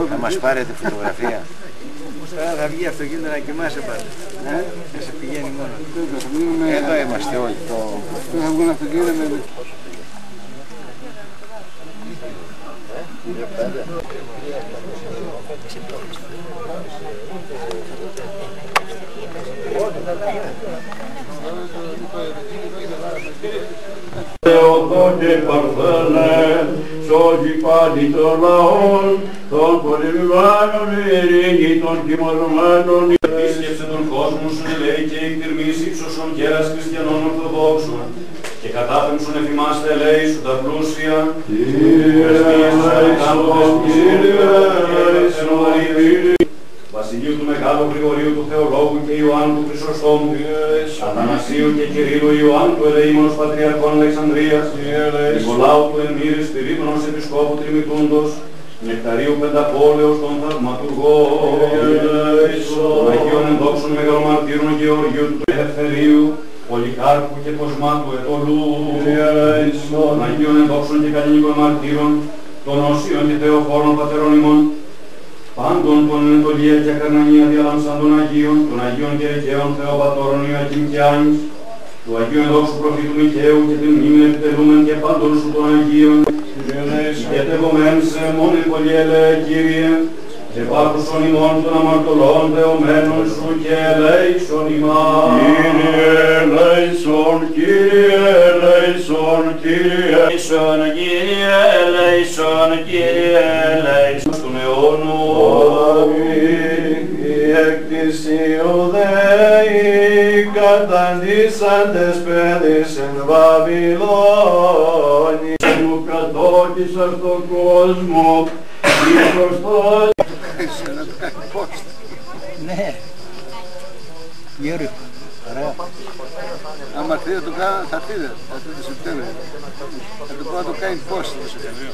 Θα μας πάρετε φωτογραφία. Θα βγει αυτοκίνητο να κοιμάσαι πάντα. Θα σε πηγαίνει μόνο. Εδώ είμαστε όλοι. Θα βγουν αυτοκίνητα με... Θεοδό και παρθένε, σώγει πάλι των λαών, των πολεμημένων ειρήνη, των κοιμωμένων. Επίσκεψε τον κόσμο σου, λέει, και εκτιρμής ύψωσον κέρας χριστιανών ορθοδόξων. Και κατάπεμψον εφημάστε, λέει, σου τα πλούσια. Κύριε Βασιλείου του Μεγάλου Γρηγορίου του Θεολόγου και Ιωάννου του Χρυσοστόμου, Αθανασίου και Κυρίλου Ιωάννου του Ελεήμονος Πατριαρχών Αλεξανδρίας, Νικολάου του Εμμύρη Σπυρίδωνος Επισκόπου Τριμητούντος, Νεκταρίου Πενταπόλεως των Θαυματουργών, των Αγίων Ενδόξων Μεγαλομαρτύρων Γεωργίου του Ελευθερίου, Πολυκάρπου και Κοσμάτου Ετωλού, των Αγίων Ενδόξων και Καλλινικών Μαρτύρων, των Οσίων και Θεοφόρων Πατερών ημών, πάντων των Ανατολία και Ακαρνανία διάλαμψαν των Αγίων, των Αγίων και Ρεκαίων Θεοπατώρων Ιωακήμ και Άνης, του Αγίου Ενδόξου Προφήτου Μιχαίου και την μνήμη επιτελούμεν και πάντων σου των Αγίων, και τεγωμέν σε μόνοι πολυέλε, Κύριε, και πάκουσον ημών των αμαρτωλών δεωμένων σου και ελέησον ημάς. Κύριε ελέησον, Κύριε ελέησον, Κύριε ελέησον, Κύριε ελέησον, Κύριε ελέησον στον αιώνου. Η εκτισίου Δέη καταντήσαντες παιδείς εν Βαβυλώνη, που κατόκισαν στον κόσμο, ίσως το... Ναι, Γιώργο, ωραία. Άμα έρθει θα το Σεπτέμβριο. Θα το πω να το κάνει πώς το Σεπτέμβριο.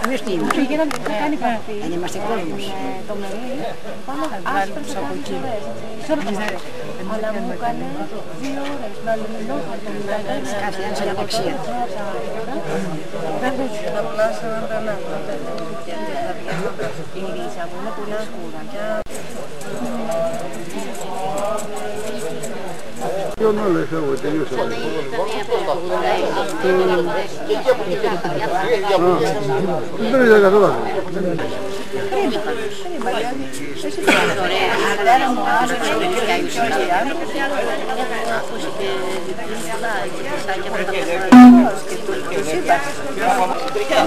Εμείς τι είμαστε, δεν είμαστε κόσμος. Το μερί, πάνω άσπρος από εκεί. Αλλά μου έκανε 2 ώρες να λυμνώ το μιλάγανε. Κάθε ένας είναι δεξιά. Απλά 49. Η Ρίσα μου είναι πολύ σκούρα. Ποιον όλο έφερε, τελείωσα. Δεν το είδα καθόλου.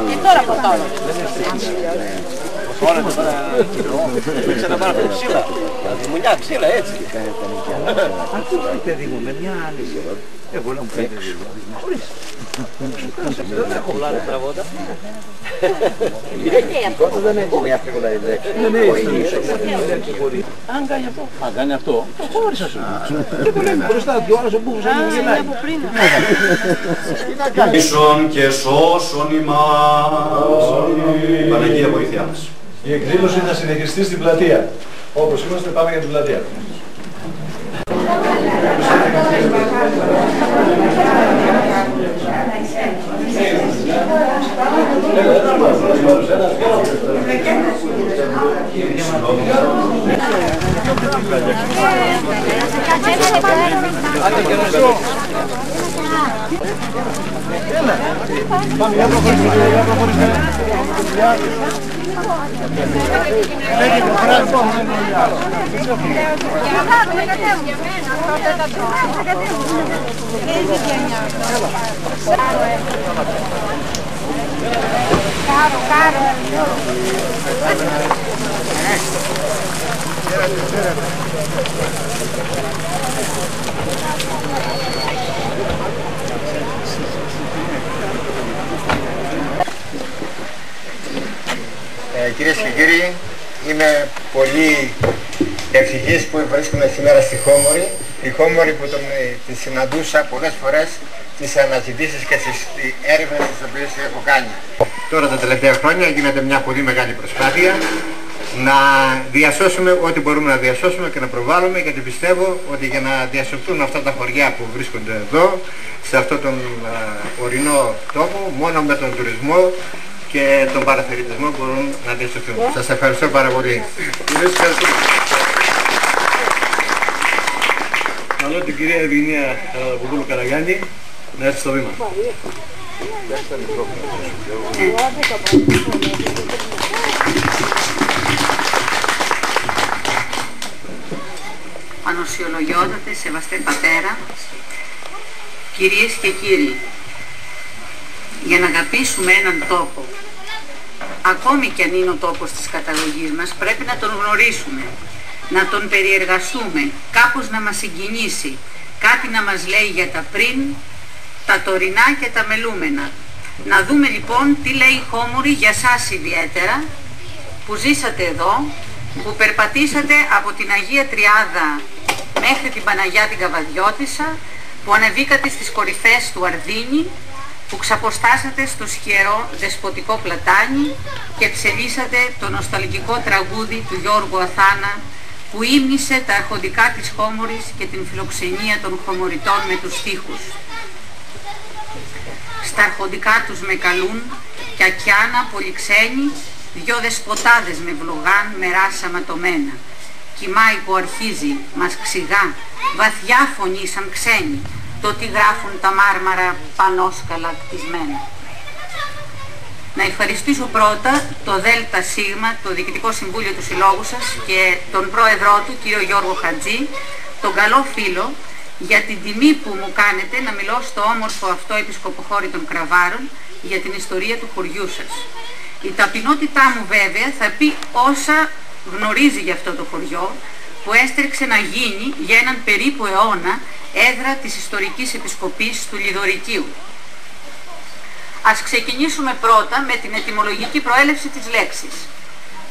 Και τώρα από τώρα. Όλα τώρα έπαιξε να πάρω ξύλα. Μουνιά ξύλα έτσι. Ακούστε παιδί μου με μια άλλη. Εγώ να μου πείτε. Δεν έχω πλάνο τραβόντα. Δεν έχω μια εύκολα λέξη. Δεν έχει. Αν κάνει αυτό. Αν κάνει αυτό. Το χώρισα σου. Και που λέμε μπροστά του άλλου ο μπούχος να γελάει. Ίσον και σώσον ημάς. Παναγία βοήθειά μας. Η εκδήλωση θα συνεχιστεί στην πλατεία. Όπως είμαστε πάμε για την πλατεία. Κυρίες και κύριοι, είμαι πολύ ευτυχής που βρίσκομαι σήμερα στη Χώμορη. Τη Χώμορη που τη συναντούσα πολλές φορές στις αναζητήσεις και στις έρευνες τις οποίες έχω κάνει. Τώρα τα τελευταία χρόνια γίνεται μια πολύ μεγάλη προσπάθεια να διασώσουμε ό,τι μπορούμε να διασώσουμε και να προβάλλουμε, γιατί πιστεύω ότι για να διασωθούν αυτά τα χωριά που βρίσκονται εδώ, σε αυτόν τον ορεινό τόπο, μόνο με τον τουρισμό και τον παραθερητισμό μπορούν να διασωθούν. Σας ευχαριστώ πάρα πολύ. Καλώ την κυρία Ευγενία Καραδαποπούλου Καραγιάννη να έρθει στο βήμα. Πανοσιολογιότατε, σεβαστέ πατέρα, κυρίες και κύριοι, για να αγαπήσουμε έναν τόπο, ακόμη κι αν είναι ο τόπος της καταγωγής μας, πρέπει να τον γνωρίσουμε, να τον περιεργαστούμε, κάπως να μας συγκινήσει, κάτι να μας λέει για τα πριν, τα τωρινά και τα μελούμενα. Να δούμε λοιπόν τι λέει η Χώμορη για σας ιδιαίτερα, που ζήσατε εδώ, που περπατήσατε από την Αγία Τριάδα μέχρι την Παναγιά την Καβαδιώτισσα, που ανεβήκατε στις κορυφές του Αρδίνη, που ξαποστάσατε στο σκιερό δεσποτικό πλατάνι και ψελίσατε το νοσταλγικό τραγούδι του Γιώργου Αθάνα, που ύμνησε τα αρχοντικά της Χώμορης και την φιλοξενία των χωμοριτών με τους στίχους. Στα αρχοντικά τους με καλούν κι ακιάνα πολυξένοι, δυο δεσποτάδες με βλογάν μερά σαματωμένα. Κοιμάει που αρχίζει, μας ξηγά, βαθιά φωνή σαν ξένοι, το τι γράφουν τα μάρμαρα πανόσκαλα κτισμένα. Να ευχαριστήσω πρώτα το ΔΣ, το Διοικητικό Συμβούλιο του Συλλόγου σας και τον πρόεδρό του, κύριο Γιώργο Χατζή, τον καλό φίλο, για την τιμή που μου κάνετε να μιλώ στο όμορφο αυτό επισκοποχώρι των Κραβάρων για την ιστορία του χωριού σας. Η ταπεινότητά μου βέβαια θα πει όσα γνωρίζει για αυτό το χωριό, που έστρεξε να γίνει για έναν περίπου αιώνα έδρα της ιστορικής επισκοπής του Λιδωρικίου. Ας ξεκινήσουμε πρώτα με την ετυμολογική προέλευση της λέξης.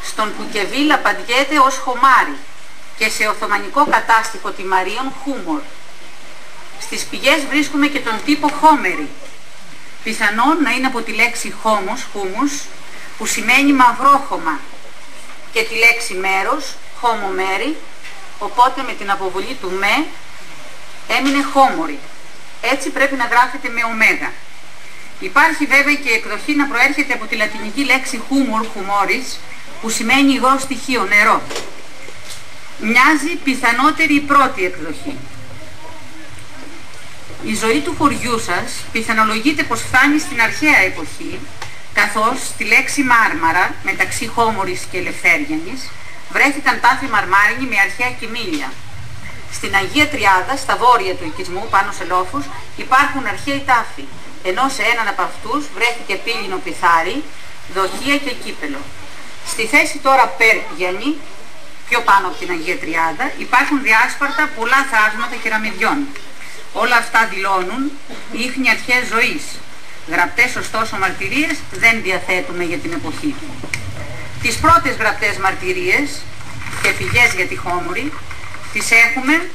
Στον Κουκεβίλ απαντιέται ως χωμάρι και σε οθωμανικό κατάστοιχο τιμαρίων χούμορ. Στις πηγές βρίσκουμε και τον τύπο χόμερι. Πιθανόν να είναι από τη λέξη χόμος, χούμους, που σημαίνει μαυρόχωμα, και τη λέξη μέρος, χόμο-μέρι, οπότε με την αποβολή του με έμεινε χόμορι. Έτσι πρέπει να γράφεται με ωμέγα. Υπάρχει βέβαια και η εκδοχή να προέρχεται από τη λατινική λέξη χούμορ, χουμόρις, που σημαίνει υγρό στοιχείο, νερό. Μοιάζει πιθανότερη η πρώτη εκδοχή. Η ζωή του χωριού σας πιθανολογείται πως φτάνει στην αρχαία εποχή, καθώς στη λέξη Μάρμαρα, μεταξύ Χώμορης και Ελευθέριανης, βρέθηκαν τάφοι μαρμάρινοι με αρχαία κοιμήλια. Στην Αγία Τριάδα, στα βόρεια του οικισμού, πάνω σε λόφους, υπάρχουν αρχαίοι τάφοι, ενώ σε έναν από αυτούς βρέθηκε πύληνο πιθάρι, δοχεία και κύπελο. Στη θέση τώρα Πέρπιανη, πιο πάνω από την Αγία Τριάδα, υπάρχουν διάσπαρτα πολλά θράσματα κεραμιδιών. Όλα αυτά δηλώνουν ίχνη αρχαίας ζωής. Γραπτές ωστόσο μαρτυρίες δεν διαθέτουμε για την εποχή. Τις πρώτες γραπτές μαρτυρίες και πηγές για τη Χώμορη τις έχουμε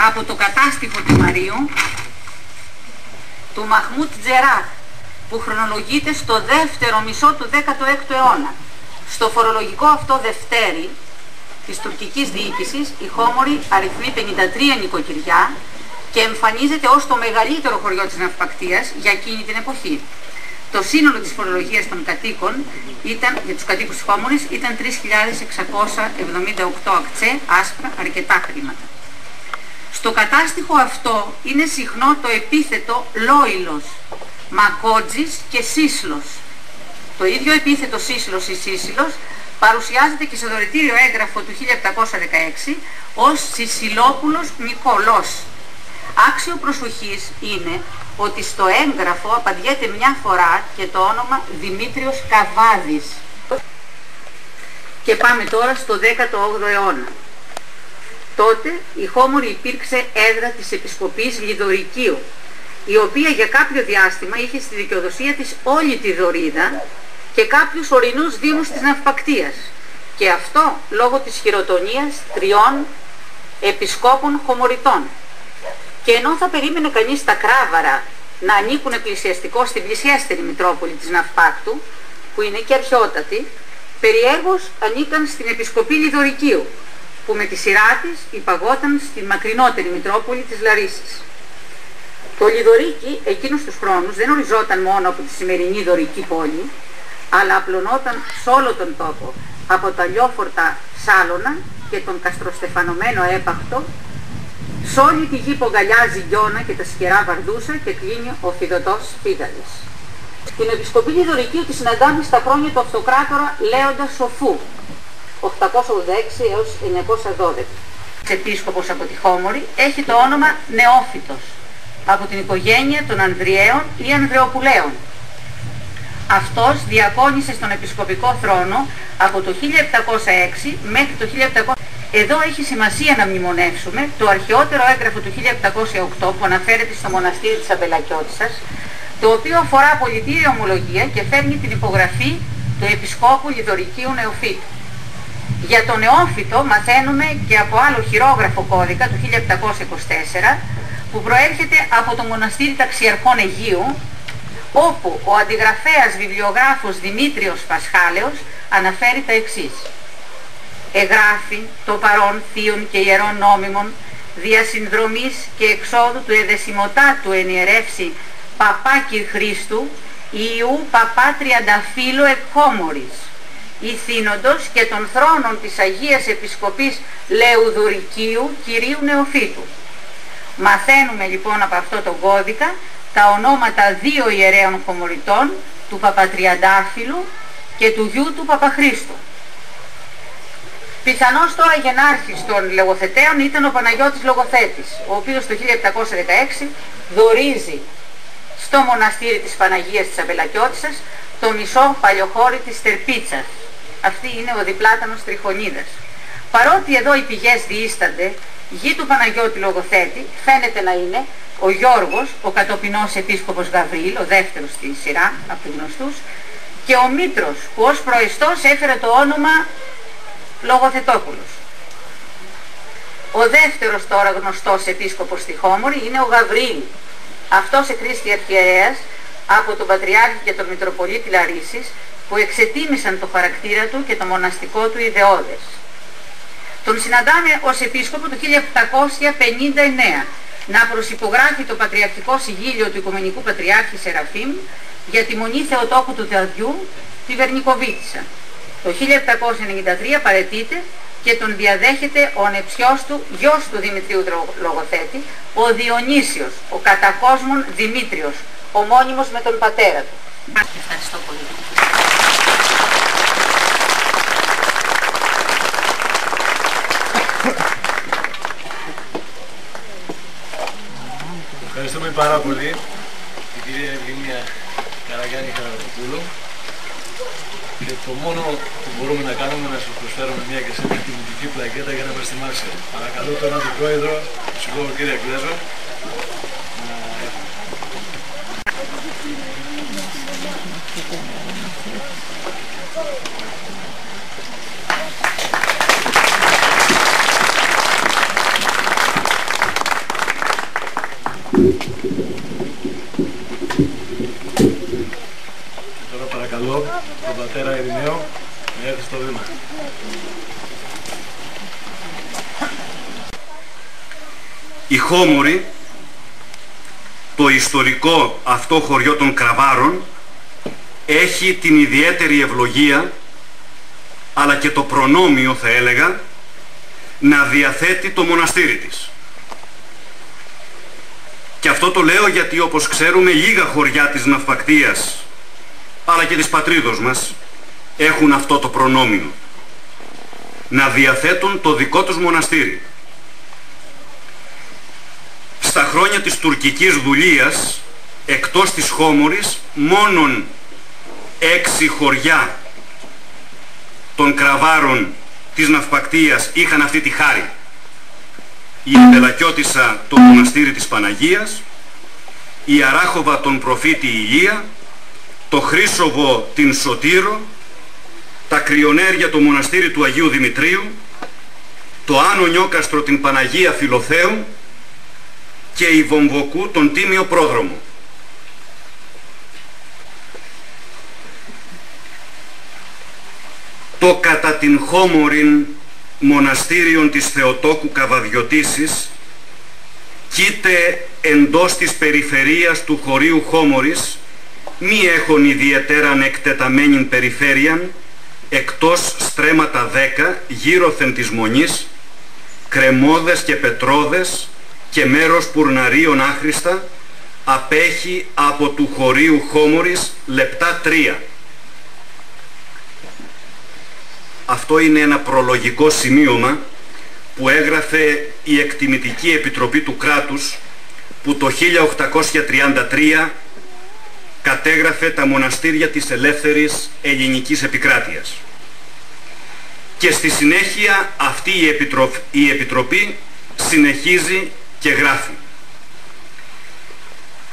από το κατάστοιχο τιμαρίου του Μαχμούτ Τζεράχ, που χρονολογείται στο δεύτερο μισό του 16ου αιώνα. Στο φορολογικό αυτό Δευτέρι της τουρκικής διοίκησης, η Χώμορη αριθμεί 53 νοικοκυριά και εμφανίζεται ως το μεγαλύτερο χωριό της Ναυπακτίας για εκείνη την εποχή. Το σύνολο της φορολογίας των κατοίκων για τους κατοίκους της Χώμορης ήταν 3.678 ακτσέ, άσπρα, αρκετά χρήματα. Στο κατάστοιχο αυτό είναι συχνό το επίθετο Λόιλος, Μακότζης και Σύσλος. Το ίδιο επίθετο Σύσλος ή Σύσυλος παρουσιάζεται και σε δωρητήριο έγγραφο του 1716 ως Σισιλόπουλος Νικολός. Άξιο προσοχής είναι ότι στο έγγραφο απαντιέται μια φορά και το όνομα Δημήτριος Καβάδης. Και πάμε τώρα στο 18ο αιώνα. Τότε η Χόμορη υπήρξε έδρα της Επισκοπής Λιδωρικίου, η οποία για κάποιο διάστημα είχε στη δικαιοδοσία της όλη τη Δωρίδα και κάποιους ορεινούς δήμους της Ναυπακτίας, και αυτό λόγω της χειροτονίας 3 επισκόπων χωμοριτών. Και ενώ θα περίμενε κανείς τα Κράβαρα να ανήκουν εκκλησιαστικό στην πλησιέστερη Μητρόπολη της Ναυπάκτου, που είναι και αρχαιότατη, περιέργως ανήκαν στην Επισκοπή Λιδωρικίου, που με τη σειρά της υπαγόταν στην μακρινότερη Μητρόπολη της Λαρίσης. Το Λιδωρίκι εκείνους τους χρόνους δεν οριζόταν μόνο από τη σημερινή Δωρική πόλη, αλλά απλωνόταν σε όλο τον τόπο, από τα λιόφορτα Σάλωνα και τον καστροστεφανωμένο έπαχτο, σ' όλη τη γη που αγκαλιάζει Γιώνα και τα σκερά Βαρδούσα και κλείνει ο Φιδωτός Φίγαλης. Την Επισκοπή Λιδωρικίου τη συναντάμε στα χρόνια του αυτοκράτορα Λέοντα Σοφού, 886 έως 912. Επίσκοπος από τη Χόμορη έχει το όνομα Νεόφυτος, από την οικογένεια των Ανδριαίων ή Ανδρεοπουλαίων. Αυτός διακόνησε στον επισκοπικό θρόνο από το 1706 μέχρι το 1700. Εδώ έχει σημασία να μνημονεύσουμε το αρχαιότερο έγγραφο του 1708 που αναφέρεται στο μοναστήρι της Αμπελακιώτισσας, το οποίο αφορά απολυτήρια ομολογία και φέρνει την υπογραφή του Επισκόπου Λιδωρικίου Νεοφύτου. Για τον Νεόφυτο μαθαίνουμε και από άλλο χειρόγραφο κώδικα του 1724 που προέρχεται από το μοναστήρι Ταξιαρχών Αιγείου, όπου ο αντιγραφέας βιβλιογράφος Δημήτριος Πασχάλεος αναφέρει τα εξής. Εγγράφει το παρόν θείων και ιερών νόμιμων διασυνδρομής και εξόδου του εδεσιμοτάτου ενιερεύσει Παπά Κυρχρίστου Ιού Παπά Τριανταφύλου Εκχόμορης, ηθήνοντος και των θρόνων της Αγίας Επισκοπής Λεουδουρικίου Κυρίου Νεοφύτου. Μαθαίνουμε λοιπόν από αυτό το κώδικα τα ονόματα 2 ιερέων χωμοριτών, του Παπατριαντάφυλλου και του γιου του Παπαχρίστου. Πιθανώς τώρα γενάρχης των λογοθεταίων ήταν ο Παναγιώτης Λογοθέτης, ο οποίος το 1716 δωρίζει στο μοναστήρι της Παναγίας της Αμπελακιώτισσας το μισό παλιοχώρι της Τερπίτσας. Αυτή είναι ο διπλάτανος Τριχονίδας. Παρότι εδώ οι πηγές διήστανται, γη του Παναγιώτη Λογοθέτη φαίνεται να είναι ο Γιώργος, ο κατοπινός επίσκοπος Γαβρίλ, ο δεύτερος στη σειρά από τους γνωστούς, και ο Μήτρος, που ως προεστός έφερε το όνομα Λογοθετόπουλος. Ο δεύτερος τώρα γνωστός επίσκοπος στη Χόμορη είναι ο Γαβρίλ. Αυτός εκρίστη αρχιερέας από τον Πατριάρχη και τον Μητροπολίτη Λαρίσης, που εξετίμησαν το χαρακτήρα του και το μοναστικό του ιδεώδες. Τον συναντάμε ως επίσκοπο το 1759 να προσυπογράφει το πατριαρχικό συγγύλιο του Οικουμενικού Πατριάρχη Σεραφείμ για τη Μονή Θεοτόκου του Θεαδιού τη Βερνικοβίτισσα. Το 1793 παραιτείται και τον διαδέχεται ο ανεψιός του, γιος του Δημητρίου Λογοθέτη, ο Διονύσιος, ο κατακόσμων Δημήτριος, ομώνυμος με τον πατέρα του. Ευχαριστώ πολύ. Ευχαριστούμε πάρα πολύ την κυρία Ευγενία Καραγιάννη Χαραδοπούλου, και το μόνο που μπορούμε να κάνουμε είναι να σας προσφέρουμε μια και σε μια τιμητική πλακέτα για να μας θυμάσαι. Παρακαλώ τον Αντιπρόεδρο, τον Συλλόγο κύριε Κλέζο, τώρα παρακαλώ τον πατέρα Ειρηναίο να έρθει στο βήμα. Η Χόμορη, το ιστορικό αυτό χωριό των Κραβάρων, έχει την ιδιαίτερη ευλογία, αλλά και το προνόμιο θα έλεγα, να διαθέτει το μοναστήρι της. Και αυτό το λέω γιατί, όπως ξέρουμε, λίγα χωριά της Ναυπακτίας αλλά και της πατρίδος μας έχουν αυτό το προνόμιο, να διαθέτουν το δικό τους μοναστήρι. Στα χρόνια της τουρκικής δουλείας, εκτός της Χώμορης, μόνον 6 χωριά των Κραβάρων της Ναυπακτίας είχαν αυτή τη χάρη. Η Αντελακιώτισσα το μοναστήρι της Παναγίας, η Αράχοβα τον προφήτη Ηλία, το Χρήσοβο την Σωτήρο, τα Κρυονέρια το μοναστήρι του Αγίου Δημητρίου, το Άνω Νιόκαστρο την Παναγία Φιλοθέου και η Βομβοκού τον Τίμιο Πρόδρομο. Το κατά την Χώμορην μοναστήριον της Θεοτόκου Καβαδιωτήσης κοίται εντός της περιφερείας του χωρίου Χώμορης, μη έχον ιδιαιτέραν εκτεταμένην περιφέρειαν, εκτός στρέμματα 10 γύρωθεν της Μονής, κρεμόδες και πετρόδες και μέρος πουρναρίων άχρηστα, απέχει από του χωρίου Χώμορης λεπτά 3. Αυτό είναι ένα προλογικό σημείωμα που έγραφε η Εκτιμητική Επιτροπή του Κράτους, που το 1833 κατέγραφε τα μοναστήρια της ελεύθερης ελληνικής επικράτειας. Και στη συνέχεια αυτή η Επιτροπή συνεχίζει και γράφει: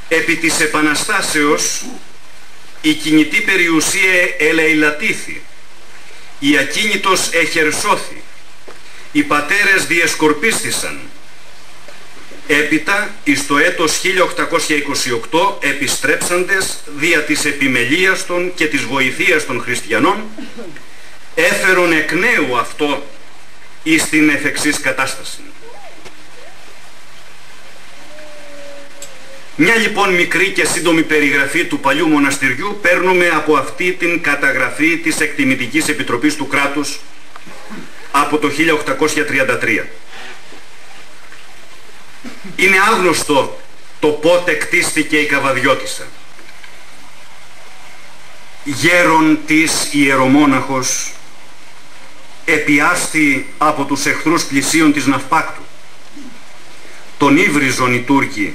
επί της Επαναστάσεως η κινητή περιουσία ελεηλατήθη, η ακίνητος εχερσώθη, οι πατέρες διεσκορπίστησαν. Έπειτα, εις το έτος 1828, επιστρέψαντες δια της επιμελίας των και της βοηθείας των χριστιανών, έφερον εκ νέου αυτό εις την εφεξής κατάσταση. Μια λοιπόν μικρή και σύντομη περιγραφή του παλιού μοναστηριού παίρνουμε από αυτή την καταγραφή της Εκτιμητικής Επιτροπής του Κράτους από το 1833. Είναι άγνωστο το πότε κτίστηκε η Καβαδιώτισσα. Γέρον της ιερομόναχος, επιάστη από τους εχθρούς πλησίων της Ναυπάκτου. Τον ύβριζον οι Τούρκοι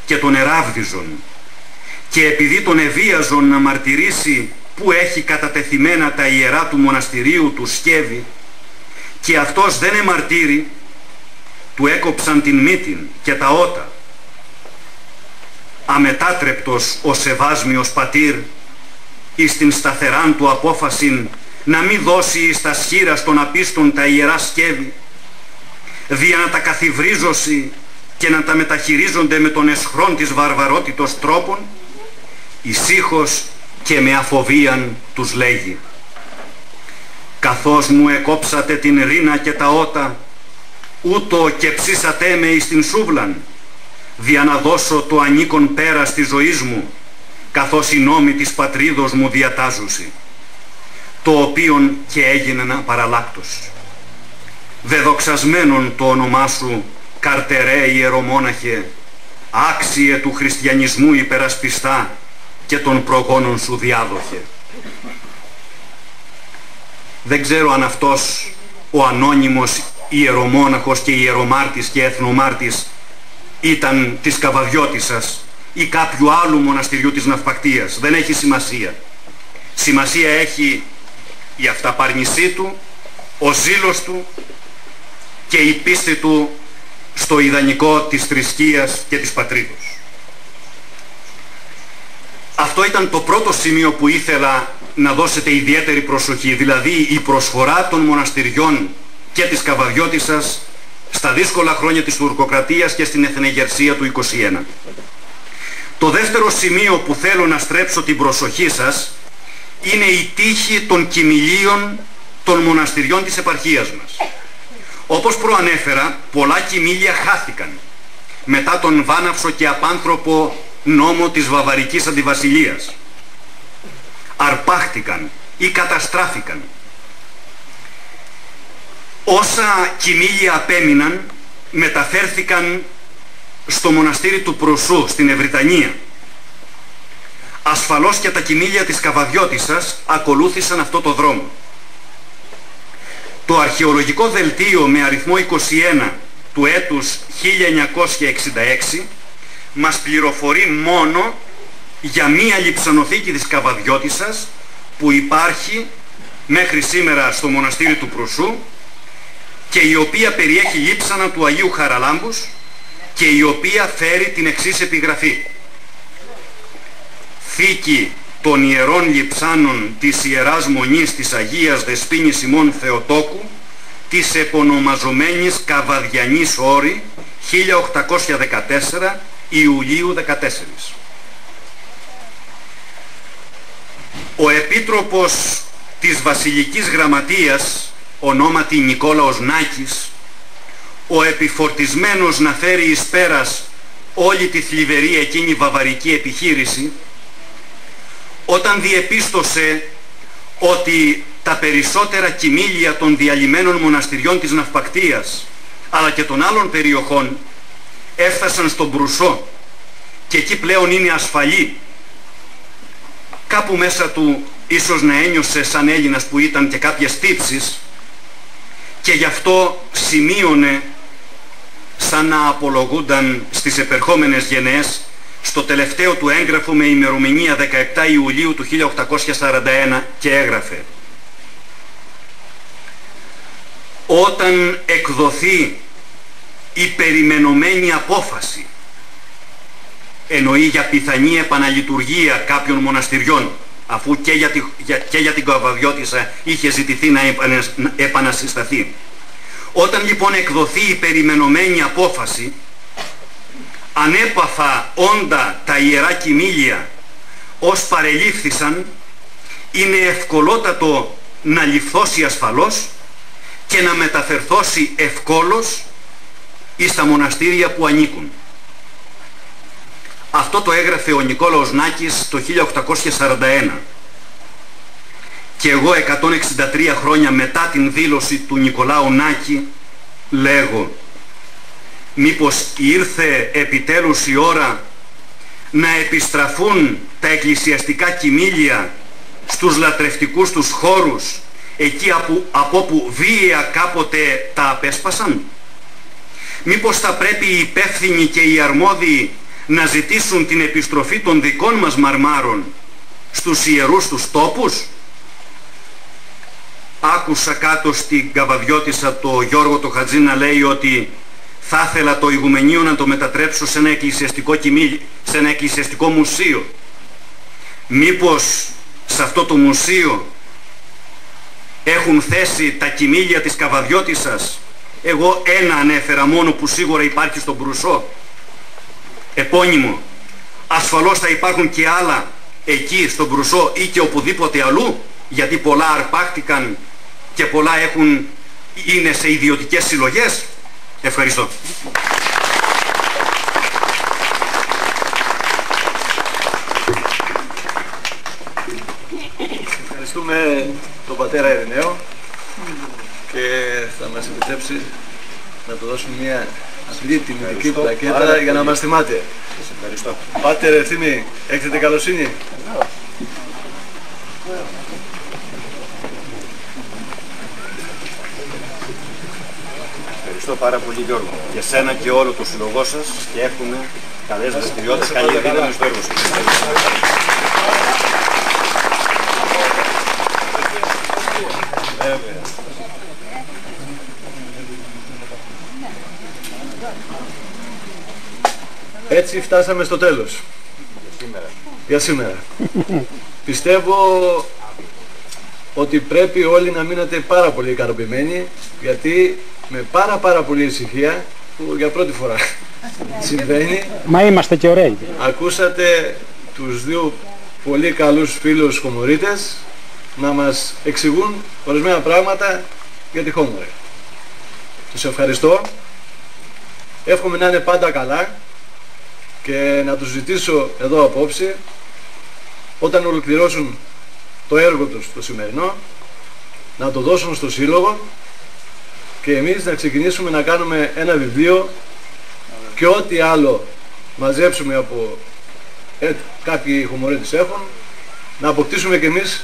και τον εράβδιζον, και επειδή τον εβίαζον να μαρτυρήσει που έχει κατατεθειμένα τα ιερά του μοναστηρίου του Σκεύη, και αυτός δεν εμαρτύρει, του έκοψαν την μύτην και τα ότα. Αμετάτρεπτος ο Σεβάσμιος πατήρ εις την σταθεράν του απόφασιν να μη δώσει εις τα σχήρας των απίστων τα ιερά Σκεύη, δια να τα καθιβρίζωση και να τα μεταχειρίζονται με τον εσχρόν της βαρβαρότητος τρόπων, ησύχως και με αφοβίαν τους λέγει: καθώς μου εκόψατε την ρίνα και τα ότα, ούτω και ψήσατε με εις την σούβλαν, δια να δώσω το ανήκον πέρας της ζωής μου, καθώς οι νόμοι της πατρίδος μου διατάζουσι, το οποίον και έγινεν απαραλλάκτος. Δεδοξασμένον το όνομά σου, καρτερέ ιερομόναχε, άξιε του χριστιανισμού υπερασπιστά και των προγόνων σου διάδοχε. Δεν ξέρω αν αυτός ο ανώνυμος ιερομόναχος και ιερομάρτης και εθνομάρτης ήταν της Καβαδιώτισσας ή κάποιου άλλου μοναστηριού της Ναυπακτίας. Δεν έχει σημασία. Σημασία έχει η αυταπάρνησή του, ο ζήλος του και η πίστη του στο ιδανικό της θρησκείας και της πατρίδος. Αυτό ήταν το πρώτο σημείο που ήθελα να δώσετε ιδιαίτερη προσοχή, δηλαδή η προσφορά των μοναστηριών και της Καβαδιώτισσας στα δύσκολα χρόνια της τουρκοκρατίας και στην εθνεγερσία του 21. Το δεύτερο σημείο που θέλω να στρέψω την προσοχή σας είναι η τύχη των κοιμηλίων των μοναστηριών της επαρχίας μας. Όπως προανέφερα, πολλά κοιμήλια χάθηκαν μετά τον βάναυσο και απάνθρωπο νόμο της Βαβαρικής Αντιβασιλείας. Αρπάχτηκαν ή καταστράφηκαν. Όσα κοιμήλια απέμειναν μεταφέρθηκαν στο μοναστήρι του Προσού στην Ευρυτανία. Ασφαλώς και τα κοιμήλια της Καβαδιώτισσας ακολούθησαν αυτό το δρόμο. Το αρχαιολογικό δελτίο με αριθμό 21 του έτους 1966 μας πληροφορεί μόνο για μία λειψανοθήκη της Καβαδιώτισσας που υπάρχει μέχρι σήμερα στο μοναστήρι του Προσού και η οποία περιέχει λείψανα του Αγίου Χαραλάμπους και η οποία φέρει την εξής επιγραφή: θήκη των ιερών λειψάνων της Ιεράς Μονής της Αγίας Δεσποίνης ημών Θεοτόκου της επωνομαζομένης Καβαδιανής Όρη 1814 Ιουλίου 14. Ο Επίτροπος της Βασιλικής Γραμματείας, ονόματι Νικόλαος Νάκης, ο επιφορτισμένος να φέρει εις πέρας όλη τη θλιβερή εκείνη βαβαρική επιχείρηση, όταν διεπίστωσε ότι τα περισσότερα κοιμήλια των διαλυμένων μοναστηριών της Ναυπακτίας αλλά και των άλλων περιοχών έφτασαν στον Προυσό και εκεί πλέον είναι ασφαλή, κάπου μέσα του ίσως να ένιωσε σαν Έλληνας που ήταν και κάποιες τύψεις και γι' αυτό σημείωνε σαν να απολογούνταν στις επερχόμενες γενναίες στο τελευταίο του έγγραφο με ημερομηνία 17 Ιουλίου του 1841 και έγραφε: όταν εκδοθεί η περιμενωμένη απόφαση, εννοεί για πιθανή επαναλειτουργία κάποιων μοναστηριών, αφού και για την Καβαδιώτισσα είχε ζητηθεί να επανασυσταθεί. Όταν λοιπόν εκδοθεί η περιμενωμένη απόφαση, ανέπαθα όντα τα ιερά κοιμήλια ως παρελήφθησαν, είναι ευκολότατο να ληφθώσει ασφαλώς και να μεταφερθώσει ευκόλως εις τα μοναστήρια που ανήκουν. Αυτό το έγραφε ο Νικόλαος Νάκης το 1841 και εγώ 163 χρόνια μετά την δήλωση του Νικολάου Νάκη λέγω: μήπως ήρθε επιτέλους η ώρα να επιστραφούν τα εκκλησιαστικά κοιμήλια στους λατρευτικούς τους χώρους, εκεί από όπου βίαια κάποτε τα απέσπασαν? Μήπως θα πρέπει οι υπεύθυνοι και οι αρμόδιοι να ζητήσουν την επιστροφή των δικών μας μαρμάρων στους ιερούς τους τόπους? Άκουσα κάτω στην Καβαδιώτισσα το Γιώργο το Χατζή να λέει ότι θα ήθελα το ηγουμενείο να το μετατρέψω σε ένα εκκλησιαστικό κοιμήλι, σε ένα εκκλησιαστικό μουσείο. Μήπως σε αυτό το μουσείο έχουν θέσει τα κοιμήλια της Καβαδιώτισσας? Εγώ ένα ανέφερα μόνο που σίγουρα υπάρχει στον Προυσό, επώνυμο. Ασφαλώς θα υπάρχουν και άλλα εκεί στον Προυσό ή και οπουδήποτε αλλού, γιατί πολλά αρπάχτηκαν και πολλά είναι σε ιδιωτικές συλλογές. Ευχαριστώ. Ευχαριστούμε τον πατέρα Ειρηναίο και θα μας επιτρέψει να του δώσουμε μια απλή τιμητική πλακέτα για να μας θυμάται. Σας ευχαριστώ. Πάτερ Ευθύμη, έχετε καλοσύνη? Ευχαριστώ πάρα πολύ, Γιώργο, για σένα και όλο το σύλλογό σας και εύχομαι καλές δραστηριότητες, καλή δύναμη στο έργο σας. Έτσι φτάσαμε στο τέλος. Για σήμερα. Πιστεύω ότι πρέπει όλοι να μείνετε πάρα πολύ ικανοποιημένοι, γιατί με πάρα πολύ ησυχία, που για πρώτη φορά συμβαίνει. Μα είμαστε και ωραίοι. Ακούσατε τους δύο πολύ καλούς φίλους χωμορίτες να μας εξηγούν ορισμένα πράγματα για τη χώμορη. Τους ευχαριστώ. Εύχομαι να είναι πάντα καλά και να τους ζητήσω εδώ απόψε, όταν ολοκληρώσουν το έργο τους το σημερινό, να το δώσουν στο σύλλογο και εμείς να ξεκινήσουμε να κάνουμε ένα βιβλίο και ό,τι άλλο μαζέψουμε από κάποιοι χωμορίτες έχουν, να αποκτήσουμε κι εμείς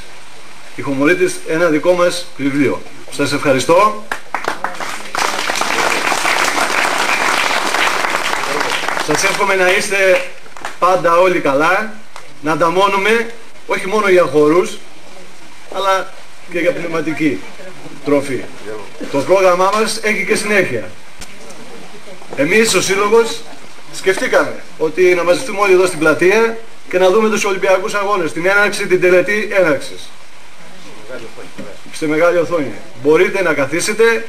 οι χωμορίτες ένα δικό μας βιβλίο. Σας ευχαριστώ. Σας εύχομαι να είστε πάντα όλοι καλά, να ανταμώνουμε όχι μόνο για χορούς, αλλά και για πνευματική τροφή. Το πρόγραμμά μας έχει και συνέχεια. Εμείς ο Σύλλογος σκεφτήκαμε ότι να μαζευτούμε όλοι εδώ στην πλατεία και να δούμε τους Ολυμπιακούς Αγώνες, την έναρξη, την τελετή έναρξης. Στη μεγάλη οθόνη. Μπορείτε να καθίσετε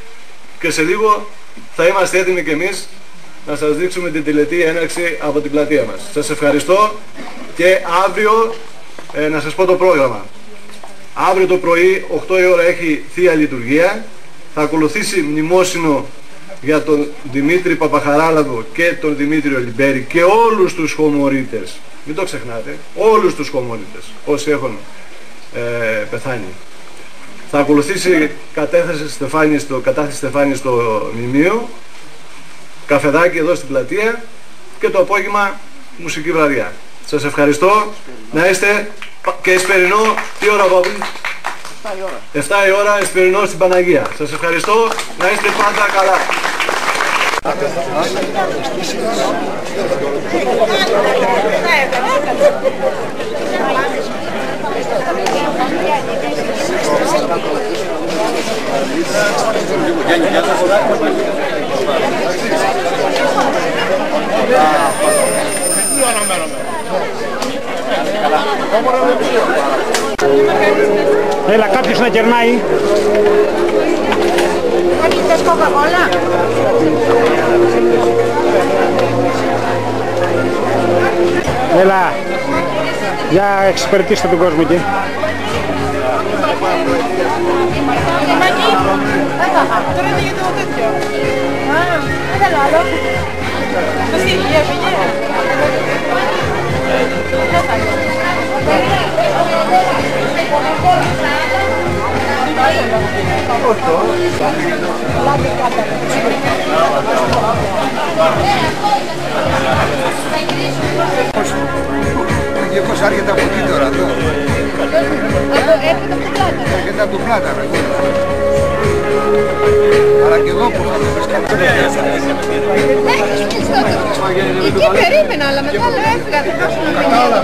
και σε λίγο θα είμαστε έτοιμοι κι εμείς να σας δείξουμε την τελετή έναρξη από την πλατεία μας. Σας ευχαριστώ και αύριο να σας πω το πρόγραμμα. Αύριο το πρωί 8 η ώρα έχει Θεία Λειτουργία, θα ακολουθήσει μνημόσυνο για τον Δημήτρη Παπαχαράλαβο και τον Δημήτριο Λιμπέρη και όλους τους χωμορίτες. Μην το ξεχνάτε, όλους τους χωμορίτες όσοι έχουν πεθάνει. Θα ακολουθήσει κατάθεση Στεφάνη στο μνημείο, καφεδάκι εδώ στην πλατεία και το απόγευμα μουσική βραδιά. Σας ευχαριστώ, να είστε και εσπερινό, τι ώρα Παύλη? 7 η ώρα εσπερινό στην Παναγία. Σας ευχαριστώ, να είστε πάντα καλά. Έλα, κάποιος να κερνάει. Κάποιος θες κοκακόλα? Έλα, για εξυπηρετήστε τον κόσμο εκεί. Τώρα είναι για το τέτοιο. Δεν θέλω άλλο. Το σίγγι έφυγε. Και κοσάρια από εκεί τώρα εδώ. Έρχεται από το Πλάτανα. Αλλά και εδώ που θα το πεις καλά. Εκεί περίμενα, αλλά μετά λέω έφυγα. Δεν θα σου να πηγαίνω.